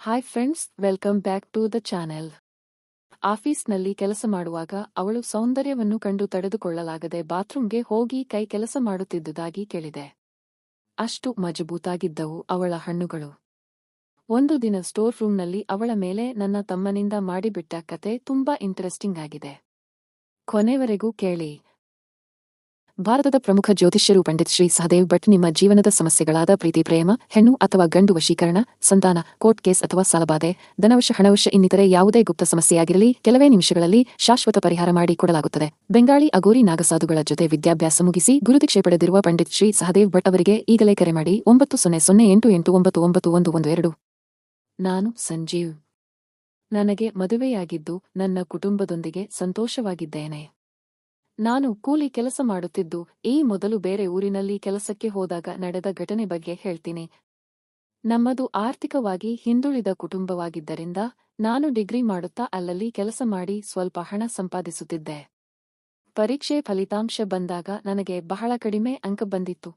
Hi friends, welcome back to the channel. ಆಫೀಸ್ನಲ್ಲಿ ಕೆಲಸ ಮಾಡುವಾಗ ಅವಳು ಸೌಂದರ್ಯವನ್ನು ಕಂಡು ತಡೆದುಕೊಳ್ಳಲಾಗದೆ ಬಾತ್ರೂಂಗೆ ಹೋಗಿ ಕೈ ಕೆಲಸ ಮಾಡುತ್ತಿದ್ದುದಾಗಿ ಕೇಳಿದೆ. ಅಷ್ಟು ಮಜಬೂತಾಗಿದ್ದವು ಅವಳ ಹಣ್ಣುಗಳು. ಒಂದು ದಿನ ಸ್ಟೋರ್ ರೂಮ್ನಲ್ಲಿ ಅವಳ ಮೇಲೆ ನನ್ನ ತಮ್ಮನಿಂದ ಮಾಡಿಬಿಟ್ಟ ಕತೆ ತುಂಬಾ ಇಂಟರೆಸ್ಟಿಂಗ್ ಆಗಿದೆ. ಕೊನೆವರೆಗೂ ಕೇಳಿ. ಭಾರತದ ಪ್ರಮುಖ ಜ್ಯೋತಿಷ್ಯರು ಪಂಡಿತ್ ಶ್ರೀ ಸಹದೇವ್ ಭಟ್ ನಿಮ್ಮ ಜೀವನದ ಸಮಸ್ಯೆಗಳಾದ ಪ್ರೀತಿ, ಪ್ರೇಮ, ಹೆಣ್ಣು ಅಥವಾ ಗಂಡು ವಶೀಕರಣ, ಸಂತಾನ, ಕೋರ್ಟ್ ಕೇಸ್ ಅಥವಾ ಸಾಲಬಾಧೆ, ಧನವಶ, ಹಣವಶ ಇನ್ನಿತರೆ ಯಾವುದೇ ಗುಪ್ತ ಸಮಸ್ಯೆಯಾಗಿರಲಿ ಕೆಲವೇ ನಿಮಿಷಗಳಲ್ಲಿ ಶಾಶ್ವತ ಪರಿಹಾರ ಮಾಡಿ ಕೊಡಲಾಗುತ್ತದೆ. ಬೆಂಗಾಳಿ ಅಗೋರಿ ನಾಗಸಾಧುಗಳ ಜೊತೆ ವಿದ್ಯಾಭ್ಯಾಸ ಮುಗಿಸಿ ಗುರುದೀಕ್ಷೆ ಪಡೆದಿರುವ ಪಂಡಿತ್ ಶ್ರೀ ಸಹದೇವ್ ಭಟ್ ಅವರಿಗೆ ಈಗಲೇ ಕರೆ ಮಾಡಿ 900888991112. ನಾನು ಸಂಜೀವ್. ನನಗೆ ಮದುವೆಯಾಗಿದ್ದು ನನ್ನ ಕುಟುಂಬದೊಂದಿಗೆ ಸಂತೋಷವಾಗಿದ್ದೇನೆ. ನಾನು ಕೂಲಿ ಕೆಲಸ ಮಾಡುತ್ತಿದ್ದು ಈ ಮೊದಲು ಬೇರೆ ಊರಿನಲ್ಲಿ ಕೆಲಸಕ್ಕೆ ಹೋದಾಗ ನಡೆದ ಘಟನೆ ಬಗ್ಗೆ ಹೇಳ್ತೀನಿ. ನಮ್ಮದು ಆರ್ಥಿಕವಾಗಿ ಹಿಂದುಳಿದ ಕುಟುಂಬವಾಗಿದ್ದರಿಂದ ನಾನು ಡಿಗ್ರಿ ಮಾಡುತ್ತಾ ಅಲ್ಲಲ್ಲಿ ಕೆಲಸ ಮಾಡಿ ಸ್ವಲ್ಪ ಹಣ ಸಂಪಾದಿಸುತ್ತಿದ್ದೆ. ಪರೀಕ್ಷೆ ಫಲಿತಾಂಶ ಬಂದಾಗ ನನಗೆ ಬಹಳ ಕಡಿಮೆ ಅಂಕ ಬಂದಿತ್ತು.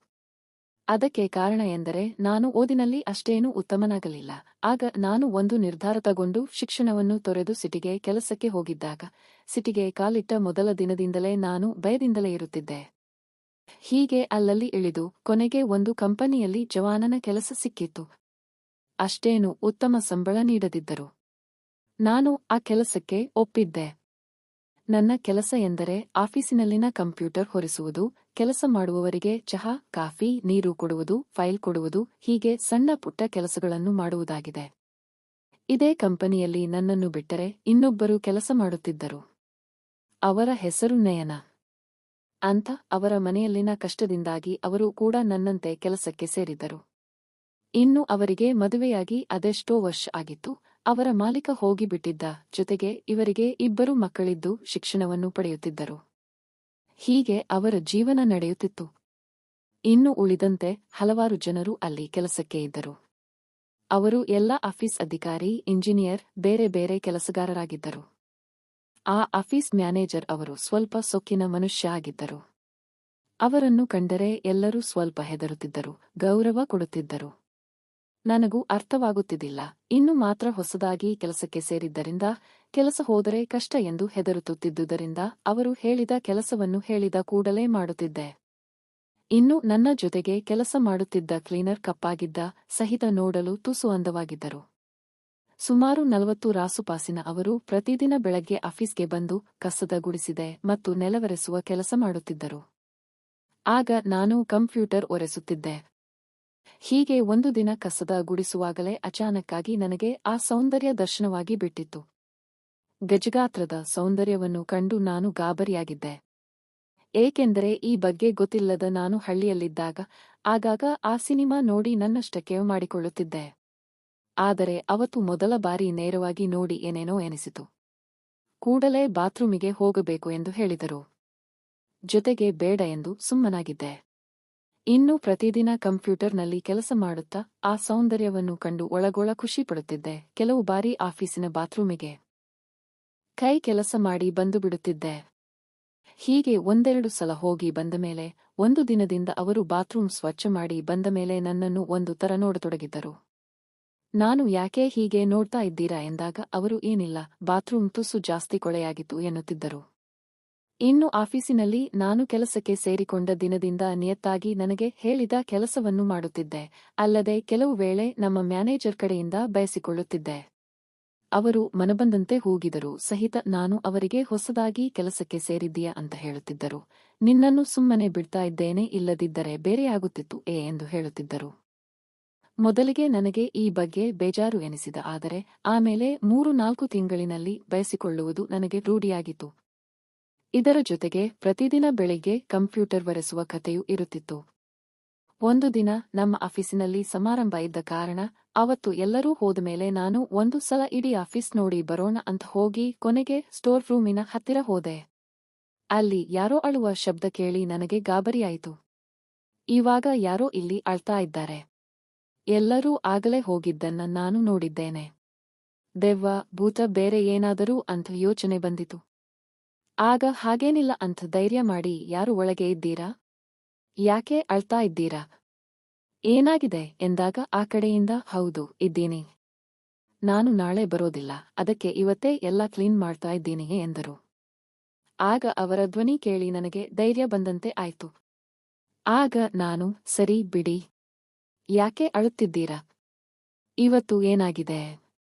ಅದಕ್ಕೆ ಕಾರಣ ಎಂದರೆ ನಾನು ಓದಿನಲ್ಲಿ ಅಷ್ಟೇನೂ ಉತ್ತಮನಾಗಲಿಲ್ಲ. ಆಗ ನಾನು ಒಂದು ನಿರ್ಧಾರ ತಗೊಂಡು ಶಿಕ್ಷಣವನ್ನು ತೊರೆದು ಸಿಟಿಗೆ ಕೆಲಸಕ್ಕೆ ಹೋಗಿದ್ದಾಗ ಸಿಟಿಗೆ ಕಾಲಿಟ್ಟ ಮೊದಲ ದಿನದಿಂದಲೇ ನಾನು ಭಯದಿಂದಲೇ ಇರುತ್ತಿದ್ದೆ. ಹೀಗೆ ಅಲ್ಲಲ್ಲಿ ಇಳಿದು ಕೊನೆಗೆ ಒಂದು ಕಂಪನಿಯಲ್ಲಿ ಜವಾನನ ಕೆಲಸ ಸಿಕ್ಕಿತ್ತು. ಅಷ್ಟೇನು ಉತ್ತಮ ಸಂಬಳ ನೀಡದಿದ್ದರು. ನಾನು ಆ ಕೆಲಸಕ್ಕೆ ಒಪ್ಪಿದ್ದೆ. ನನ್ನ ಕೆಲಸ ಎಂದರೆ ಆಫೀಸಿನಲ್ಲಿನ ಕಂಪ್ಯೂಟರ್ ಹೊರಿಸುವುದು, ಕೆಲಸ ಮಾಡುವವರಿಗೆ ಚಹಾ, ಕಾಫಿ, ನೀರು ಕೊಡುವುದು, ಫೈಲ್ ಕೊಡುವುದು, ಹೀಗೆ ಸಣ್ಣ ಪುಟ್ಟ ಕೆಲಸಗಳನ್ನು ಮಾಡುವುದಾಗಿದೆ. ಇದೇ ಕಂಪನಿಯಲ್ಲಿ ನನ್ನನ್ನು ಬಿಟ್ಟರೆ ಇನ್ನೊಬ್ಬರು ಕೆಲಸ ಮಾಡುತ್ತಿದ್ದರು. ಅವರ ಹೆಸರು ನಯನ ಅಂತ. ಅವರ ಮನೆಯಲ್ಲಿನ ಕಷ್ಟದಿಂದಾಗಿ ಅವರು ಕೂಡ ನನ್ನಂತೆ ಕೆಲಸಕ್ಕೆ ಸೇರಿದ್ದರು. ಇನ್ನು ಅವರಿಗೆ ಮದುವೆಯಾಗಿ ಅದೆಷ್ಟೋ ವರ್ಷ ಆಗಿತ್ತು. ಅವರ ಮಾಲೀಕ ಹೋಗಿಬಿಟ್ಟಿದ್ದ. ಜೊತೆಗೆ ಇವರಿಗೆ 2 ಮಕ್ಕಳಿದ್ದು ಶಿಕ್ಷಣವನ್ನು ಪಡೆಯುತ್ತಿದ್ದರು. ಹೀಗೆ ಅವರ ಜೀವನ ನಡೆಯುತ್ತಿತ್ತು. ಇನ್ನು ಉಳಿದಂತೆ ಹಲವಾರು ಜನರು ಅಲ್ಲಿ ಕೆಲಸಕ್ಕೆ ಇದ್ದರು. ಅವರು ಎಲ್ಲ ಆಫೀಸ್ ಅಧಿಕಾರಿ, ಇಂಜಿನಿಯರ್, ಬೇರೆ ಬೇರೆ ಕೆಲಸಗಾರರಾಗಿದ್ದರು. ಆ ಆಫೀಸ್ ಮ್ಯಾನೇಜರ್ ಅವರು ಸ್ವಲ್ಪ ಸೊಕ್ಕಿನ ಮನುಷ್ಯ ಆಗಿದ್ದರು. ಅವರನ್ನು ಕಂಡರೆ ಎಲ್ಲರೂ ಸ್ವಲ್ಪ ಹೆದರುತ್ತಿದ್ದರು, ಗೌರವ ಕೊಡುತ್ತಿದ್ದರು. ನನಗೂ ಅರ್ಥವಾಗುತ್ತಿದ್ದಿಲ್ಲ. ಇನ್ನು ಮಾತ್ರ ಹೊಸದಾಗಿ ಕೆಲಸಕ್ಕೆ ಸೇರಿದ್ದರಿಂದ ಕೆಲಸ ಹೋದರೆ ಕಷ್ಟ ಎಂದು ಹೆದರುತ್ತಿದ್ದುದರಿಂದ ಅವರು ಹೇಳಿದ ಕೆಲಸವನ್ನು ಹೇಳಿದ ಕೂಡಲೇ ಮಾಡುತ್ತಿದ್ದೆ. ಇನ್ನು ನನ್ನ ಜೊತೆಗೆ ಕೆಲಸ ಮಾಡುತ್ತಿದ್ದ ಕ್ಲೀನರ್ ಕಪ್ಪಾಗಿದ್ದ ಸಹಿತ ನೋಡಲು ತುಸು ಅಂದವಾಗಿದ್ದರು. ಸುಮಾರು 40 ರಾಸುಪಾಸಿನ ಅವರು ಪ್ರತಿದಿನ ಬೆಳಗ್ಗೆ ಆಫೀಸ್ಗೆ ಬಂದು ಕಸದ ಗುಡಿಸಿದೆ ಮತ್ತು ನೆಲವರೆಸುವ ಕೆಲಸ ಮಾಡುತ್ತಿದ್ದರು. ಆಗ ನಾನು ಕಂಪ್ಯೂಟರ್ ಒರೆಸುತ್ತಿದ್ದೆ. ಹೀಗೆ ಒಂದು ದಿನ ಕಸದ ಗುಡಿಸುವಾಗಲೇ ಅಚಾನಕ್ಕಾಗಿ ನನಗೆ ಆ ಸೌಂದರ್ಯ ದರ್ಶನವಾಗಿ ಬಿಟ್ಟಿತ್ತು. ಗಜಗಾತ್ರದ ಸೌಂದರ್ಯವನ್ನು ಕಂಡು ನಾನು ಗಾಬರಿಯಾಗಿದ್ದೆ. ಏಕೆಂದರೆ ಈ ಬಗ್ಗೆ ಗೊತ್ತಿಲ್ಲದ ನಾನು ಹಳ್ಳಿಯಲ್ಲಿದ್ದಾಗ ಆಗಾಗ ಆ ಸಿನಿಮಾ ನೋಡಿ ನನ್ನಷ್ಟಕ್ಕೆ ಮಾಡಿಕೊಳ್ಳುತ್ತಿದ್ದೆ. ಆದರೆ ಅವತ್ತು ಮೊದಲ ಬಾರಿ ನೇರವಾಗಿ ನೋಡಿ ಏನೇನೋ ಎನಿಸಿತು. ಕೂಡಲೇ ಬಾತ್ರೂಮಿಗೆ ಹೋಗಬೇಕು ಎಂದು ಹೇಳಿದರು. ಜೊತೆಗೆ ಬೇಡ ಎಂದು ಸುಮ್ಮನಾಗಿದ್ದೆ. ಇನ್ನು ಪ್ರತಿದಿನ ಕಂಪ್ಯೂಟರ್ನಲ್ಲಿ ಕೆಲಸ ಮಾಡುತ್ತಾ ಆ ಸೌಂದರ್ಯವನ್ನು ಕಂಡು ಒಳಗೊಳ ಖುಷಿ ಪಡುತ್ತಿದ್ದೆ. ಕೆಲವು ಬಾರಿ ಆಫೀಸಿನ ಬಾತ್ರೂಮಿಗೆ ಕೈ ಕೆಲಸ ಮಾಡಿ ಬಂದು ಬಿಡುತ್ತಿದ್ದೆ. ಹೀಗೆ 1-2 ಸಲ ಹೋಗಿ ಬಂದ ಮೇಲೆ ಒಂದು ದಿನದಿಂದ ಅವರು ಬಾತ್ರೂಮ್ ಸ್ವಚ್ಛ ಮಾಡಿ ಬಂದ ಮೇಲೆ ನನ್ನನ್ನು ಒಂದು ತರ ನೋಡತೊಡಗಿದ್ದರು. ನಾನು ಯಾಕೆ ಹೀಗೆ ನೋಡ್ತಾ ಇದ್ದೀರಾ ಎಂದಾಗ ಅವರು ಏನಿಲ್ಲ, ಬಾತ್ರೂಮ್ ತುಸು ಜಾಸ್ತಿ ಕೊಳೆಯಾಗಿತ್ತು ಎನ್ನುತ್ತಿದ್ದರು. ಇನ್ನು ಆಫೀಸಿನಲ್ಲಿ ನಾನು ಕೆಲಸಕ್ಕೆ ಸೇರಿಕೊಂಡ ದಿನದಿಂದ ನಿಯತ್ತಾಗಿ ನನಗೆ ಹೇಳಿದ ಕೆಲಸವನ್ನು ಮಾಡುತ್ತಿದ್ದೆ. ಅಲ್ಲದೆ ಕೆಲವು ವೇಳೆ ನಮ್ಮ ಮ್ಯಾನೇಜರ್ ಕಡೆಯಿಂದ ಬಯಸಿಕೊಳ್ಳುತ್ತಿದ್ದೆ. ಅವರು ಮನಬಂದಂತೆ ಹೂಗಿದರು ಸಹಿತ ನಾನು ಅವರಿಗೆ ಹೊಸದಾಗಿ ಕೆಲಸಕ್ಕೆ ಸೇರಿದ್ದೀಯಾ ಅಂತ ಹೇಳುತ್ತಿದ್ದರು. ನಿನ್ನನ್ನು ಸುಮ್ಮನೆ ಬಿಡ್ತಾ ಇದ್ದೇನೆ, ಇಲ್ಲದಿದ್ದರೆ ಬೇರೆಯಾಗುತ್ತಿತ್ತು ಎಂದು ಹೇಳುತ್ತಿದ್ದರು. ಮೊದಲಿಗೆ ನನಗೆ ಈ ಬಗ್ಗೆ ಬೇಜಾರು ಎನಿಸಿದ. ಆದರೆ ಆಮೇಲೆ 3-4 ತಿಂಗಳಿನಲ್ಲಿ ಬಯಸಿಕೊಳ್ಳುವುದು ನನಗೆ ರೂಢಿಯಾಗಿತ್ತು. ಇದರ ಜೊತೆಗೆ ಪ್ರತಿದಿನ ಬೆಳಿಗ್ಗೆ ಕಂಪ್ಯೂಟರ್ ಒರೆಸುವ ಕಥೆಯೂ ಇರುತ್ತಿತ್ತು. ಒಂದು ದಿನ ನಮ್ಮ ಆಫೀಸಿನಲ್ಲಿ ಸಮಾರಂಭ ಇದ್ದ ಕಾರಣ ಅವತ್ತು ಎಲ್ಲರೂ ಹೋದಮೇಲೆ ನಾನು ಒಂದು ಸಲ ಇಡೀ ಆಫೀಸ್ ನೋಡಿ ಬರೋಣ ಅಂತ ಹೋಗಿ ಕೊನೆಗೆ ಸ್ಟೋರ್ ರೂಮಿನ ಹತ್ತಿರ ಹೋದೆ. ಅಲ್ಲಿ ಯಾರೋ ಅಳುವ ಶಬ್ದ ಕೇಳಿ ನನಗೆ ಗಾಬರಿಯಾಯಿತು. ಇವಾಗ ಯಾರೋ ಇಲ್ಲಿ ಅಳ್ತಾ ಇದ್ದಾರೆ. ಎಲ್ಲರೂ ಆಗಲೇ ಹೋಗಿದ್ದನ್ನ ನಾನು ನೋಡಿದ್ದೇನೆ. ದೆವ್ವ, ಭೂತ, ಬೇರೆ ಏನಾದರೂ ಅಂತ ಯೋಚನೆ ಬಂದಿತು. ಆಗ ಹಾಗೇನಿಲ್ಲ ಅಂತ ಧೈರ್ಯ ಮಾಡಿ, ಯಾರು ಒಳಗೆ ಇದ್ದೀರಾ? ಯಾಕೆ ಅಳ್ತಾ ಇದ್ದೀರಾ? ಏನಾಗಿದೆ ಎಂದಾಗ ಆ ಕಡೆಯಿಂದ ಹೌದು ಇದ್ದೀನಿ. ನಾನು ನಾಳೆ ಬರೋದಿಲ್ಲ, ಅದಕ್ಕೆ ಇವತ್ತೇ ಎಲ್ಲ ಕ್ಲೀನ್ ಮಾಡ್ತಾ ಇದ್ದೀನಿಯೇ ಎಂದರು. ಆಗ ಅವರ ಧ್ವನಿ ಕೇಳಿ ನನಗೆ ಧೈರ್ಯ ಬಂದಂತೆ ಆಯ್ತು. ಆಗ ನಾನು, ಸರಿ ಬಿಡಿ. ಯಾಕೆ ಅಳುತ್ತಿದ್ದೀರಾ? ಇವತ್ತು ಏನಾಗಿದೆ?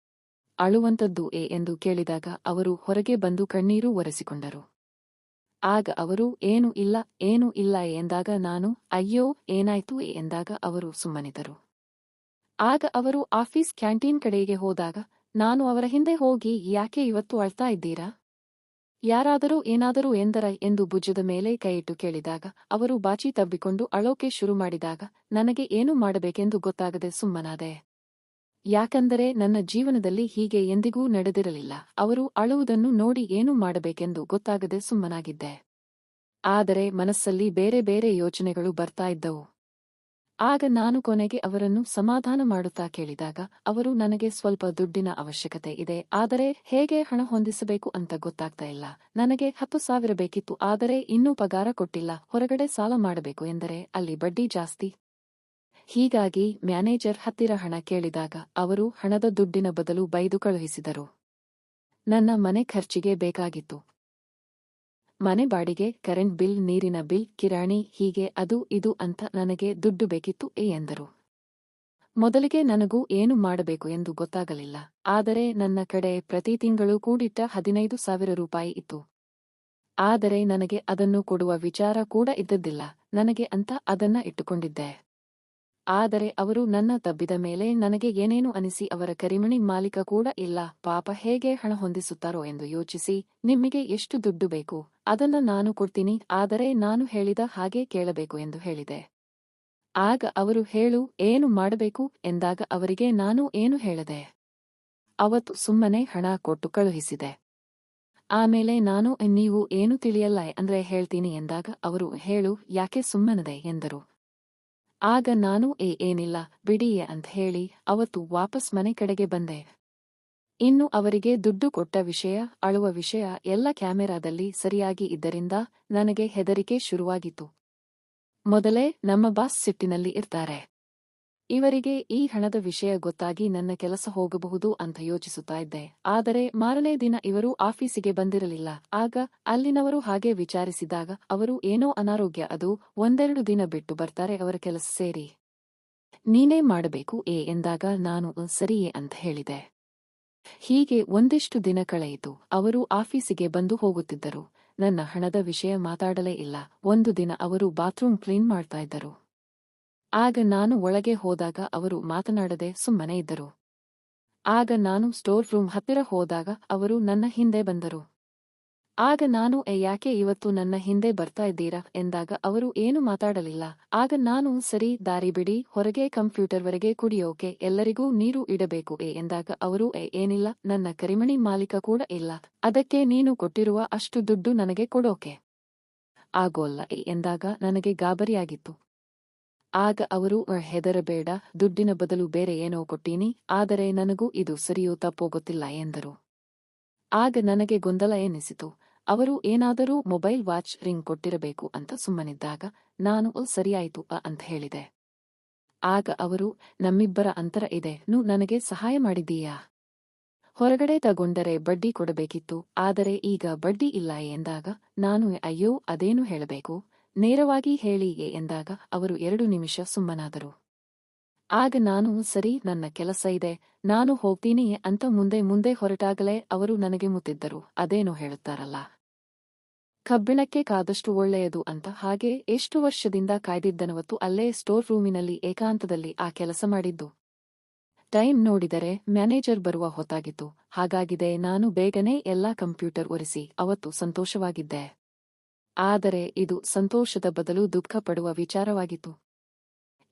ಅಳುವಂತದ್ದು ಎಂದು ಕೇಳಿದಾಗ ಅವರು ಹೊರಗೆ ಬಂದು ಕಣ್ಣೀರು ಒರೆಸಿಕೊಂಡರು. ಆಗ ಅವರು ಏನೂ ಇಲ್ಲ ಎಂದಾಗ ನಾನು, ಅಯ್ಯೋ ಏನಾಯ್ತು ಎಂದಾಗ ಅವರು ಸುಮ್ಮನಿದರು. ಆಗ ಅವರು ಆಫೀಸ್ ಕ್ಯಾಂಟೀನ್ ಕಡೆಗೆ ಹೋದಾಗ ನಾನು ಅವರ ಹಿಂದೆ ಹೋಗಿ, ಯಾಕೆ ಇವತ್ತು ಅಳ್ತಾ ಇದ್ದೀರಾ? ಯಾರಾದರೂ ಏನಾದರೂ ಎಂದರ ಎಂದು ಭುಜದ ಮೇಲೆ ಕೈಯಿಟ್ಟು ಕೇಳಿದಾಗ ಅವರು ಬಾಚಿ ತಬ್ಬಿಕೊಂಡು ಅಳೋಕೆ ಶುರು ಮಾಡಿದಾಗ ನನಗೆ ಏನು ಮಾಡಬೇಕೆಂದು ಗೊತ್ತಾಗದೆ ಸುಮ್ಮನಾದೆ. ಯಾಕಂದರೆ ನನ್ನ ಜೀವನದಲ್ಲಿ ಹೀಗೆ ಎಂದಿಗೂ ನಡೆದಿರಲಿಲ್ಲ. ಅವರು ಅಳುವುದನ್ನು ನೋಡಿ ಏನು ಮಾಡಬೇಕೆಂದು ಗೊತ್ತಾಗದೆ ಸುಮ್ಮನಾಗಿದ್ದೆ. ಆದರೆ ಮನಸ್ಸಲ್ಲಿ ಬೇರೆ ಬೇರೆ ಯೋಚನೆಗಳು ಬರ್ತಾ ಇದ್ದವು. ಆಗ ನಾನು ಕೊನೆಗೆ ಅವರನ್ನು ಸಮಾಧಾನ ಮಾಡುತ್ತಾ ಕೇಳಿದಾಗ ಅವರು, ನನಗೆ ಸ್ವಲ್ಪ ದುಡ್ಡಿನ ಅವಶ್ಯಕತೆ ಇದೆ, ಆದರೆ ಹೇಗೆ ಹಣ ಹೊಂದಿಸಬೇಕು ಅಂತ ಗೊತ್ತಾಗ್ತಾ ಇಲ್ಲ. ನನಗೆ 10,000 ಬೇಕಿತ್ತು, ಆದರೆ ಇನ್ನೂ ಪಗಾರ ಕೊಟ್ಟಿಲ್ಲ. ಹೊರಗಡೆ ಸಾಲ ಮಾಡಬೇಕು ಎಂದರೆ ಅಲ್ಲಿ ಬಡ್ಡಿ ಜಾಸ್ತಿ. ಹೀಗಾಗಿ ಮ್ಯಾನೇಜರ್ ಹತ್ತಿರ ಹಣ ಕೇಳಿದಾಗ ಅವರು ಹಣದ ದುಡ್ಡಿನ ಬದಲು ಬೈದು ಕಳುಹಿಸಿದರು. ನನ್ನ ಮನೆ ಖರ್ಚಿಗೆ ಬೇಕಾಗಿತ್ತು. ಮನೆ ಬಾಡಿಗೆ, ಕರೆಂಟ್ ಬಿಲ್, ನೀರಿನ ಬಿಲ್, ಕಿರಾಣಿ, ಹೀಗೆ ಅದು ಇದು ಅಂತ ನನಗೆ ದುಡ್ಡು ಬೇಕಿತ್ತು ಎಂದರು. ಮೊದಲಿಗೆ ನನಗೂ ಏನು ಮಾಡಬೇಕು ಎಂದು ಗೊತ್ತಾಗಲಿಲ್ಲ. ಆದರೆ ನನ್ನ ಕಡೆ ಪ್ರತಿ ತಿಂಗಳು ಕೂಡಿಟ್ಟ 15,000 ರೂಪಾಯಿ ಇತ್ತು. ಆದರೆ ನನಗೆ ಅದನ್ನು ಕೊಡುವ ವಿಚಾರ ಕೂಡ ಇದ್ದದ್ದಿಲ್ಲ ನನಗೆ ಅಂತ ಅದನ್ನ ಇಟ್ಟುಕೊಂಡಿದ್ದೆ. ಆದರೆ ಅವರು ನನ್ನ ತಬ್ಬಿದ ಮೇಲೆ ನನಗೆ ಏನೇನು ಅನಿಸಿ ಅವರ ಕರಿಮಣಿ ಮಾಲೀಕ ಕೂಡ ಇಲ್ಲ, ಪಾಪ ಹೇಗೆ ಹಣ ಹೊಂದಿಸುತ್ತಾರೋ ಎಂದು ಯೋಚಿಸಿ, ನಿಮಗೆ ಎಷ್ಟು ದುಡ್ಡು ಬೇಕು ಅದನ್ನ ನಾನು ಕೊಡ್ತೀನಿ, ಆದರೆ ನಾನು ಹೇಳಿದ ಹಾಗೆ ಕೇಳಬೇಕು ಎಂದು ಹೇಳಿದೆ. ಆಗ ಅವರು ಏನು ಮಾಡಬೇಕು ಎಂದಾಗ ಅವರಿಗೆ ನಾನು ಏನು ಹೇಳದೆ. ಅವತ್ತು ಸುಮ್ಮನೆ ಹಣ ಕೊಟ್ಟು ಕಳುಹಿಸಿದೆ. ಆಮೇಲೆ ನಾನು, ನೀವು ಏನು ತಿಳಿಯಲ್ಲ ಅಂದ್ರೆ ಹೇಳ್ತೀನಿ ಎಂದಾಗ ಅವರು, ಯಾಕೆ ಸುಮ್ಮನದೆ ಎಂದರು. ಆಗ ನಾನು, ಏನಿಲ್ಲ ಬಿಡಿಯೇ ಅಂತ ಹೇಳಿ ಅವತ್ತು ವಾಪಸ್ ಮನೆ ಕಡೆಗೆ ಬಂದೆ. ಇನ್ನು ಅವರಿಗೆ ದುಡ್ಡು ಕೊಟ್ಟ ವಿಷಯ, ಅಳುವ ವಿಷಯ ಎಲ್ಲ ಕ್ಯಾಮೆರಾದಲ್ಲಿ ಸರಿಯಾಗಿ ಇದ್ದರಿಂದ ನನಗೆ ಹೆದರಿಕೆ ಶುರುವಾಗಿತ್ತು. ಮೊದಲೇ ನಮ್ಮ ಬಾಸ್ ಸಿಟ್ಟಿನಲ್ಲಿ ಇರ್ತಾರೆ. ಇವರಿಗೆ ಈ ಹಣದ ವಿಷಯ ಗೊತ್ತಾಗಿ ನನ್ನ ಕೆಲಸ ಹೋಗಬಹುದು ಅಂತ ಯೋಚಿಸುತ್ತಾ ಇದ್ದೆ. ಆದರೆ ಮಾರನೇ ದಿನ ಇವರು ಆಫೀಸಿಗೆ ಬಂದಿರಲಿಲ್ಲ. ಆಗ ಅಲ್ಲಿನವರು ಹಾಗೆ ವಿಚಾರಿಸಿದಾಗ ಅವರು ಏನೋ ಅನಾರೋಗ್ಯ, ಅದು 1-2 ದಿನ ಬಿಟ್ಟು ಬರ್ತಾರೆ ಅವರ ಕೆಲಸ ಸೇರಿ. ನೀನೇ ಮಾಡಬೇಕು ಎಂದಾಗ ನಾನು ಸರಿಯೇ ಅಂತ ಹೇಳಿದೆ. ಹೀಗೆ ಒಂದಿಷ್ಟು ದಿನ ಕಳೆಯಿತು. ಅವರು ಆಫೀಸಿಗೆ ಬಂದು ಹೋಗುತ್ತಿದ್ದರು. ನನ್ನ ಹಣದ ವಿಷಯ ಮಾತಾಡಲೇ ಇಲ್ಲ. ಒಂದು ದಿನ ಅವರು ಬಾತ್ರೂಮ್ ಕ್ಲೀನ್ ಮಾಡ್ತಾ ಇದ್ದರು. ಆಗ ನಾನು ಒಳಗೆ ಹೋದಾಗ ಅವರು ಮಾತನಾಡದೆ ಸುಮ್ಮನೆ ಇದ್ದರು. ಆಗ ನಾನು ಸ್ಟೋರ್ ರೂಮ್ ಹತ್ತಿರ ಹೋದಾಗ ಅವರು ನನ್ನ ಹಿಂದೆ ಬಂದರು. ಆಗ ನಾನು, ಯಾಕೆ ಇವತ್ತು ನನ್ನ ಹಿಂದೆ ಬರ್ತಾ ಇದ್ದೀರಾ ಎಂದಾಗ ಅವರು ಏನು ಮಾತಾಡಲಿಲ್ಲ. ಆಗ ನಾನು, ಸರಿ ದಾರಿ ಬಿಡಿ, ಹೊರಗೆ ಕಂಪ್ಯೂಟರ್ವರೆಗೆ ಕುಡಿಯೋಕೆ ಎಲ್ಲರಿಗೂ ನೀರು ಇಡಬೇಕು ಎಂದಾಗ ಅವರು, ಏನಿಲ್ಲ, ನನ್ನ ಕರಿಮಣಿ ಮಾಲೀಕ ಕೂಡ ಇಲ್ಲ, ಅದಕ್ಕೆ ನೀನು ಕೊಟ್ಟಿರುವ ಅಷ್ಟು ದುಡ್ಡು ನನಗೆ ಕೊಡೋಕೆ ಆಗೋಲ್ಲ ಎಂದಾಗ ನನಗೆ ಗಾಬರಿಯಾಗಿತ್ತು. ಆಗ ಅವರು, ಹೆದರಬೇಡ, ದುಡ್ಡಿನ ಬದಲು ಬೇರೆ ಏನೋ ಕೊಟ್ಟೀನಿ, ಆದರೆ ನನಗೂ ಇದು ಸರಿಯೋ ತಪ್ಪೋ ಗೊತ್ತಿಲ್ಲ ಎಂದರು. ಆಗ ನನಗೆ ಗೊಂದಲ ಎನ್ನಿಸಿತು. ಅವರು ಏನಾದರೂ ಮೊಬೈಲ್ ವಾಚ್ ರಿಂಗ್ ಕೊಟ್ಟಿರಬೇಕು ಅಂತ ಸುಮ್ಮನಿದ್ದಾಗ ನಾನು ಸರಿಯಾಯಿತು ಅಂತ ಹೇಳಿದೆ. ಆಗ ಅವರು, ನಮ್ಮಿಬ್ಬರ ಅಂತರ ಇದೆ, ನನಗೆ ಸಹಾಯ ಮಾಡಿದ್ದೀಯಾ? ಹೊರಗಡೆ ತಗೊಂಡರೆ ಬಡ್ಡಿ ಕೊಡಬೇಕಿತ್ತು, ಆದರೆ ಈಗ ಬಡ್ಡಿ ಇಲ್ಲ ಎಂದಾಗ ನಾನು, ಅಯ್ಯೋ ಅದೇನು ಹೇಳಬೇಕು, ನೇರವಾಗಿ ಹೇಳಿ ಎಂದಾಗ ಅವರು 2 ನಿಮಿಷ ಸುಮ್ಮನಾದರು. ಆಗ ನಾನು, ಸರಿ ನನ್ನ ಕೆಲಸ ಇದೆ, ನಾನು ಹೋಗ್ತೀನಿ ಅಂತ ಮುಂದೆ ಹೊರಟಾಗಲೇ ಅವರು ನನಗೆ ಮುತ್ತಿದ್ದರು. ಅದೇನೋ ಹೇಳುತ್ತಾರಲ್ಲ, ಕಬ್ಬಿಣಕ್ಕೆ ಕಾದಷ್ಟು ಒಳ್ಳೆಯದು ಅಂತ. ಹಾಗೆ ಎಷ್ಟು ವರ್ಷದಿಂದ ಕಾಯ್ದಿದ್ದನವತ್ತು ಅಲ್ಲೇ ಸ್ಟೋರ್ ರೂಮಿನಲ್ಲಿ ಏಕಾಂತದಲ್ಲಿ ಆ ಕೆಲಸ ಮಾಡಿದ್ದು. ಟೈಮ್ ನೋಡಿದರೆ ಮ್ಯಾನೇಜರ್ ಬರುವ ಹೊತ್ತಾಗಿತ್ತು. ಹಾಗಾಗಿದೆ ನಾನು ಬೇಗನೆ ಎಲ್ಲಾ ಕಂಪ್ಯೂಟರ್ ಒರೆಸಿ ಅವತ್ತು ಸಂತೋಷವಾಗಿದ್ದೆ. ಆದರೆ ಇದು ಸಂತೋಷದ ಬದಲು ದುಃಖ ಪಡುವ ವಿಚಾರವಾಗಿತ್ತು.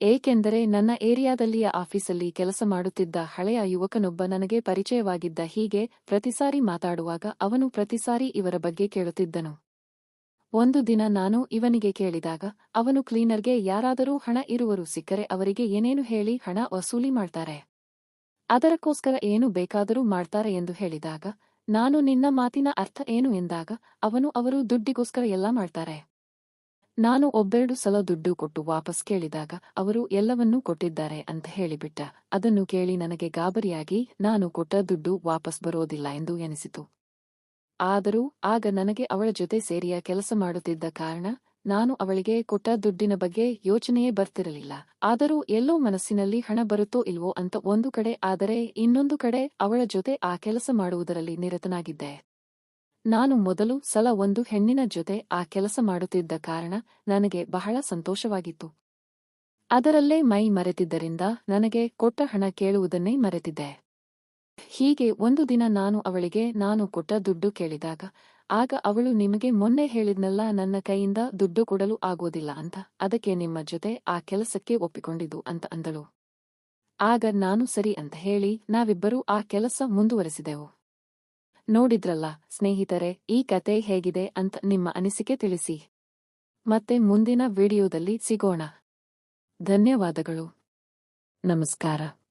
ಏಕೆಂದರೆ ನನ್ನ ಏರಿಯಾದಲ್ಲಿಯ ಆಫೀಸಲ್ಲಿ ಕೆಲಸ ಮಾಡುತ್ತಿದ್ದ ಹಳೆಯ ಯುವಕನೊಬ್ಬ ನನಗೆ ಪರಿಚಯವಾಗಿದ್ದ. ಹೀಗೆ ಪ್ರತಿಸಾರಿ ಮಾತಾಡುವಾಗ ಅವನು ಪ್ರತಿಸಾರಿ ಇವರ ಬಗ್ಗೆ ಕೇಳುತ್ತಿದ್ದನು. ಒಂದು ದಿನ ನಾನು ಇವನಿಗೆ ಕೇಳಿದಾಗ ಅವನು, ಕ್ಲೀನರ್ಗೆ ಯಾರಾದರೂ ಹಣ ಇರುವರು ಸಿಕ್ಕರೆ ಅವರಿಗೆ ಏನೇನು ಹೇಳಿ ಹಣ ವಸೂಲಿ ಮಾಡ್ತಾರೆ, ಅದಕ್ಕೋಸ್ಕರ ಏನು ಬೇಕಾದರೂ ಮಾಡ್ತಾರೆ ಎಂದು ಹೇಳಿದಾಗ ನಾನು, ನಿನ್ನ ಮಾತಿನ ಅರ್ಥ ಏನು ಎಂದಾಗ ಅವನು, ಅವರು ದುಡ್ಡಿಗೋಸ್ಕರ ಎಲ್ಲ ಮಾಡ್ತಾರೆ. ನಾನು ಒಬ್ಬೆರಡು ಸಲ ದುಡ್ಡು ಕೊಟ್ಟು ವಾಪಸ್ ಕೇಳಿದಾಗ ಅವರು ಎಲ್ಲವನ್ನೂ ಕೊಟ್ಟಿದ್ದಾರೆ ಅಂತ ಹೇಳಿಬಿಟ್ಟ. ಅದನ್ನು ಕೇಳಿ ನನಗೆ ಗಾಬರಿಯಾಗಿ ನಾನು ಕೊಟ್ಟ ದುಡ್ಡು ವಾಪಸ್ ಬರೋದಿಲ್ಲ ಎಂದು ಎನಿಸಿತು. ಆದರೂ ಆಗ ನನಗೆ ಅವಳ ಜೊತೆ ಸೇರಿಯ ಕೆಲಸ ಮಾಡುತ್ತಿದ್ದ ಕಾರಣ ನಾನು ಅವಳಿಗೆ ಕೊಟ್ಟ ದುಡ್ಡಿನ ಬಗ್ಗೆ ಯೋಚನೆಯೇ ಬರ್ತಿರಲಿಲ್ಲ. ಆದರೂ ಎಲ್ಲೋ ಮನಸ್ಸಿನಲ್ಲಿ ಹಣ ಬರುತ್ತೋ ಇಲ್ವೋ ಅಂತ ಒಂದು ಕಡೆ, ಆದರೆ ಇನ್ನೊಂದು ಕಡೆ ಅವಳ ಜೊತೆ ಆ ಕೆಲಸ ಮಾಡುವುದರಲ್ಲಿ ನಿರತನಾಗಿದ್ದೆ. ನಾನು ಮೊದಲು ಸಲ ಒಂದು ಹೆಣ್ಣಿನ ಜೊತೆ ಆ ಕೆಲಸ ಮಾಡುತ್ತಿದ್ದ ಕಾರಣ ನನಗೆ ಬಹಳ ಸಂತೋಷವಾಗಿತ್ತು. ಅದರಲ್ಲೇ ಮೈ ಮರೆತಿದ್ದರಿಂದ ನನಗೆ ಕೊಟ್ಟ ಹಣ ಕೇಳುವುದನ್ನೇ ಮರೆತಿದ್ದೆ. ಹೀಗೆ ಒಂದು ದಿನ ನಾನು ಅವಳಿಗೆ ನಾನು ಕೊಟ್ಟ ದುಡ್ಡು ಕೇಳಿದಾಗ ಆಗ ಅವಳು, ನಿಮಗೆ ಮೊನ್ನೆ ಹೇಳಿದ್ನಲ್ಲ ನನ್ನ ಕೈಯಿಂದ ದುಡ್ಡು ಕೊಡಲು ಆಗೋದಿಲ್ಲ ಅಂತ, ಅದಕ್ಕೆ ನಿಮ್ಮ ಜೊತೆ ಆ ಕೆಲಸಕ್ಕೆ ಒಪ್ಪಿಕೊಂಡಿದ್ದು ಅಂತ ಅಂದಳು. ಆಗ ನಾನು ಸರಿ ಅಂತ ಹೇಳಿ ನಾವಿಬ್ಬರೂ ಆ ಕೆಲಸ ಮುಂದುವರೆಸಿದೆವು. ನೋಡಿದ್ರಲ್ಲ ಸ್ನೇಹಿತರೆ, ಈ ಕತೆ ಹೇಗಿದೆ ಅಂತ ನಿಮ್ಮ ಅನಿಸಿಕೆ ತಿಳಿಸಿ. ಮತ್ತೆ ಮುಂದಿನ ವಿಡಿಯೋದಲ್ಲಿ ಸಿಗೋಣ. ಧನ್ಯವಾದಗಳು. ನಮಸ್ಕಾರ.